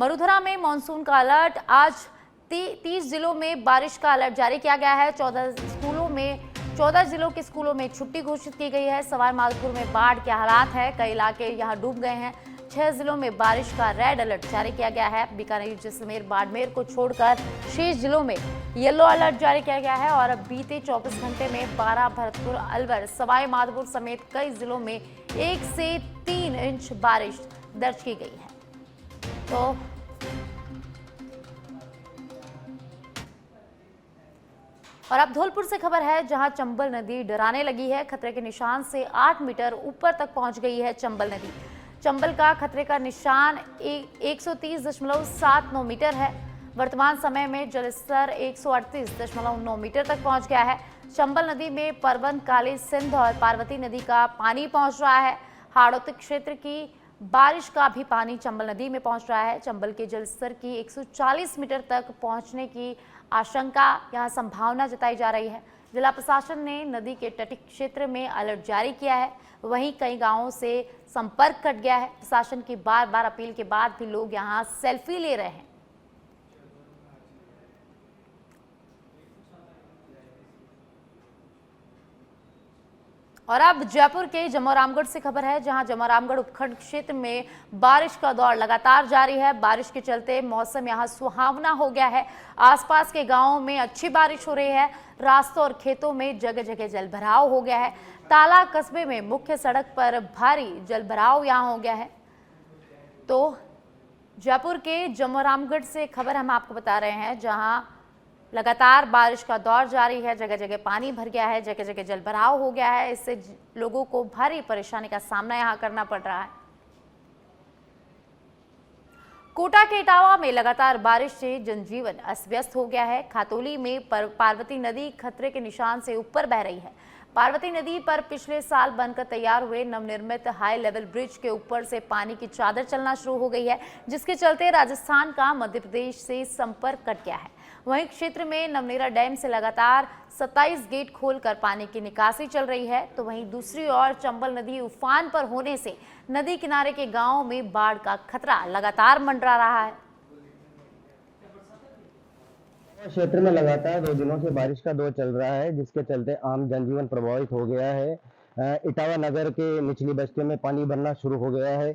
मरुधरा में मानसून का अलर्ट। आज 30 जिलों में बारिश का अलर्ट जारी किया गया है। 14 जिलों के स्कूलों में छुट्टी घोषित की गई है। सवाई माधोपुर में बाढ़ के हालात है, कई इलाके यहां डूब गए हैं। 6 जिलों में बारिश का रेड अलर्ट जारी किया गया है। बीकानेर, जैसलमेर, बाड़मेर को छोड़कर शेष जिलों में येलो अलर्ट जारी किया गया है। और अब बीते 24 घंटे में 12, भरतपुर, अलवर, सवाई माधोपुर समेत कई जिलों में 1 से 3 इंच बारिश दर्ज की गई है। तो और अब धौलपुर से खबर है, जहां चंबल नदी डराने लगी है। खतरे के निशान से 8 मीटर ऊपर तक पहुंच गई है चंबल नदी। चंबल का खतरे का निशान 130.79 मीटर है। वर्तमान समय में जलस्तर 138.9 मीटर तक पहुंच गया है। चंबल नदी में परबन, काली सिंध और पार्वती नदी का पानी पहुंच रहा है। हाड़ौती क्षेत्र की बारिश का भी पानी चंबल नदी में पहुंच रहा है। चंबल के जलस्तर की 140 मीटर तक पहुंचने की आशंका, यहां संभावना जताई जा रही है। जिला प्रशासन ने नदी के तटीय क्षेत्र में अलर्ट जारी किया है। वहीं कई गांवों से संपर्क कट गया है। प्रशासन की बार बार अपील के बाद भी लोग यहां सेल्फी ले रहे हैं। और अब जयपुर के जमोरामगढ़ से खबर है, जहां जमोरामगढ़ उपखंड क्षेत्र में बारिश का दौर लगातार जारी है। बारिश के चलते मौसम यहां सुहावना हो गया है। आसपास के गांवों में अच्छी बारिश हो रही है। रास्तों और खेतों में जगह जगह जलभराव हो गया है। ताला कस्बे में मुख्य सड़क पर भारी जलभराव यहां हो गया है। तो जयपुर के जमोरामगढ़ से खबर हम आपको बता रहे हैं, जहां लगातार बारिश का दौर जारी है। जगह जगह पानी भर गया है, जगह जगह जलभराव हो गया है। इससे लोगों को भारी परेशानी का सामना यहां करना पड़ रहा है। कोटा के इटावा में लगातार बारिश से जनजीवन अस्त व्यस्त हो गया है। खातौली में पार्वती नदी खतरे के निशान से ऊपर बह रही है। पार्वती नदी पर पिछले साल बनकर तैयार हुए नवनिर्मित हाई लेवल ब्रिज के ऊपर से पानी की चादर चलना शुरू हो गई है, जिसके चलते राजस्थान का मध्य प्रदेश से संपर्क कट गया है। वहीं क्षेत्र में नवनेरा डैम से लगातार 27 गेट खोलकर पानी की निकासी चल रही है। तो वहीं दूसरी ओर चंबल नदी उफान पर होने से नदी किनारे के गांवों में बाढ़ का खतरा लगातार मंडरा रहा है। क्षेत्र में लगातार 2 दिनों से बारिश का दौर चल रहा है, जिसके चलते आम जनजीवन प्रभावित हो गया है। इटावा नगर के निचली बस्तियों में पानी भरना शुरू हो गया है।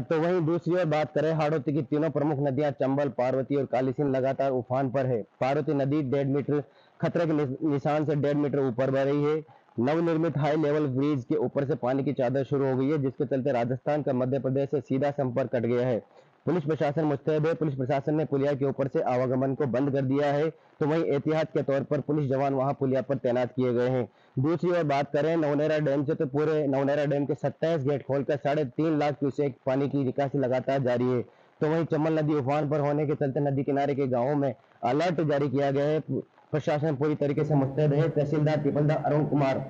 तो वहीं दूसरी ओर बात करें, हाड़ौती की तीनों प्रमुख नदियां चंबल, पार्वती और काली सिंध लगातार उफान पर है। पार्वती नदी 1.5 मीटर खतरे के निशान से 1.5 मीटर ऊपर बह रही है। नवनिर्मित हाई लेवल ब्रिज के ऊपर से पानी की चादर शुरू हो गई है, जिसके चलते राजस्थान का मध्य प्रदेश से सीधा संपर्क कट गया है। पुलिस प्रशासन मुस्तैद है। पुलिस प्रशासन ने पुलिया के ऊपर से आवागमन को बंद कर दिया है। तो वहीं एहतियात के तौर पर पुलिस जवान वहां पुलिया पर तैनात किए गए हैं। दूसरी ओर बात करें नवनेरा डैम से, तो पूरे नवनेरा डैम के 27 गेट खोलकर 3.5 लाख क्यूसेक पानी की निकासी लगातार जारी है। तो वहीं चंबल नदी उफान पर होने के चलते नदी किनारे के गाँवों में अलर्ट जारी किया गया है। प्रशासन पूरी तरीके से मुस्तैद है। तहसीलदार पिपलदा अरुण कुमार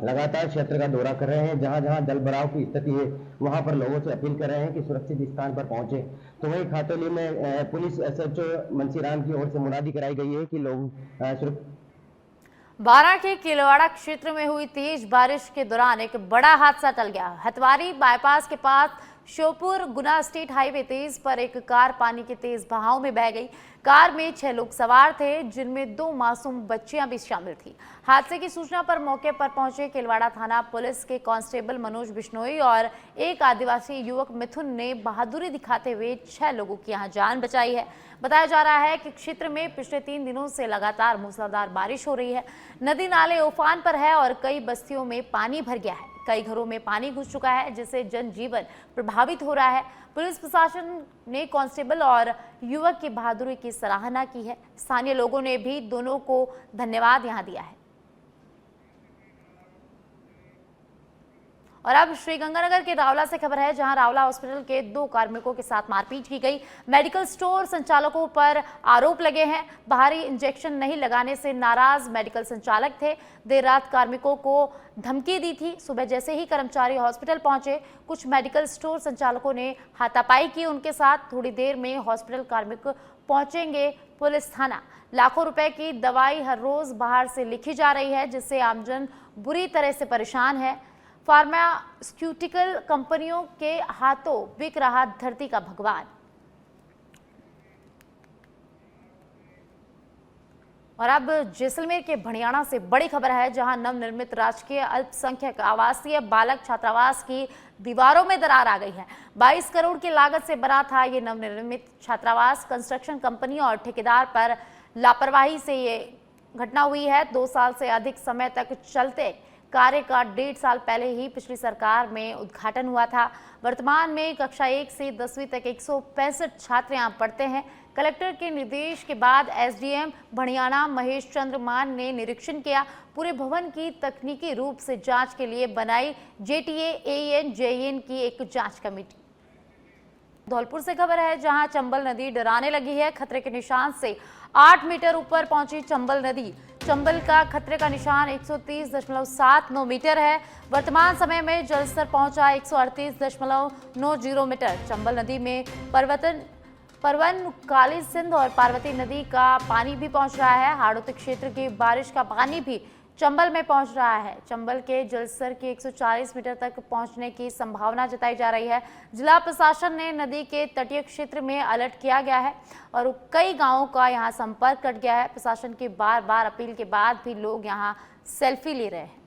लगातार क्षेत्र का दौरा कर रहे हैं। जहां जहां जल भराव की स्थिति है, वहां पर लोगों से अपील कर रहे हैं कि सुरक्षित स्थान पर पहुंचे। तो वहीं खातौली में पुलिस एसएचओ मंसीराम की ओर से मुनादी कराई गई है कि लोग बारां के किलवाड़ा क्षेत्र में हुई तेज बारिश के दौरान एक बड़ा हादसा टल गया। हथवारी बाईपास के पास श्योपुर गुना स्टेट हाईवे तेज पर एक कार पानी के तेज बहाव में बह गई। कार में 6 लोग सवार थे, जिनमें 2 मासूम बच्चियां भी शामिल थी। हादसे की सूचना पर मौके पर पहुंचे किलवाड़ा थाना पुलिस के कांस्टेबल मनोज बिश्नोई और एक आदिवासी युवक मिथुन ने बहादुरी दिखाते हुए 6 लोगों की यहां जान बचाई है। बताया जा रहा है कि क्षेत्र में पिछले 3 दिनों से लगातार मूसलाधार बारिश हो रही है। नदी नाले उफान पर है और कई बस्तियों में पानी भर गया है। कई घरों में पानी घुस चुका है, जिससे जनजीवन प्रभावित हो रहा है। पुलिस प्रशासन ने कांस्टेबल और युवक की बहादुरी की सराहना की है। स्थानीय लोगों ने भी दोनों को धन्यवाद यहां दिया है। और अब श्रीगंगानगर के रावला से खबर है, जहां रावला हॉस्पिटल के 2 कार्मिकों के साथ मारपीट की गई। मेडिकल स्टोर संचालकों पर आरोप लगे हैं। बाहरी इंजेक्शन नहीं लगाने से नाराज मेडिकल संचालक थे। देर रात कार्मिकों को धमकी दी थी। सुबह जैसे ही कर्मचारी हॉस्पिटल पहुंचे, कुछ मेडिकल स्टोर संचालकों ने हाथापाई की उनके साथ। थोड़ी देर में हॉस्पिटल कार्मिक पहुंचेंगे पुलिस थाना। लाखों रुपए की दवाई हर रोज बाहर से लिखी जा रही है, जिससे आमजन बुरी तरह से परेशान है। फार्मास्यूटिकल कंपनियों के हाथों बिक रहा धरती का भगवान। और अब जैसलमेर के भड़ियाणा से बड़ी खबर है, जहां नवनिर्मित राजकीय अल्पसंख्यक आवासीय बालक छात्रावास की दीवारों में दरार आ गई है। 22 करोड़ की लागत से बना था ये नवनिर्मित छात्रावास। कंस्ट्रक्शन कंपनी और ठेकेदार पर लापरवाही से ये घटना हुई है। 2 साल से अधिक समय तक चलते कार्य का 1.5 साल पहले ही पिछली सरकार में उद्घाटन हुआ था। वर्तमान में कक्षा 1 से 10वीं तक 165 छात्र यहाँ पढ़ते हैं। कलेक्टर के निर्देश के बाद एसडीएम भड़ियाणा महेश चंद्र मान ने निरीक्षण किया। पूरे भवन की तकनीकी रूप से जांच के लिए बनाई जेटीए एएन जेएन की एक जांच कमेटी। धौलपुर से खबर है, जहां चंबल नदी डराने लगी है। खतरे के निशान से 8 मीटर ऊपर पहुंची चंबल नदी। चंबल का खतरे का निशान 130.79 मीटर है। वर्तमान समय में जलस्तर पहुंचा 138.90 मीटर। चंबल नदी में परवन, काली सिंध और पार्वती नदी का पानी भी पहुंच रहा है। हाड़ौती क्षेत्र की बारिश का पानी भी चंबल में पहुंच रहा है। चंबल के जलस्तर की 140 मीटर तक पहुंचने की संभावना जताई जा रही है। जिला प्रशासन ने नदी के तटीय क्षेत्र में अलर्ट किया गया है और कई गांवों का यहां संपर्क कट गया है। प्रशासन की बार बार अपील के बाद भी लोग यहां सेल्फी ले रहे हैं।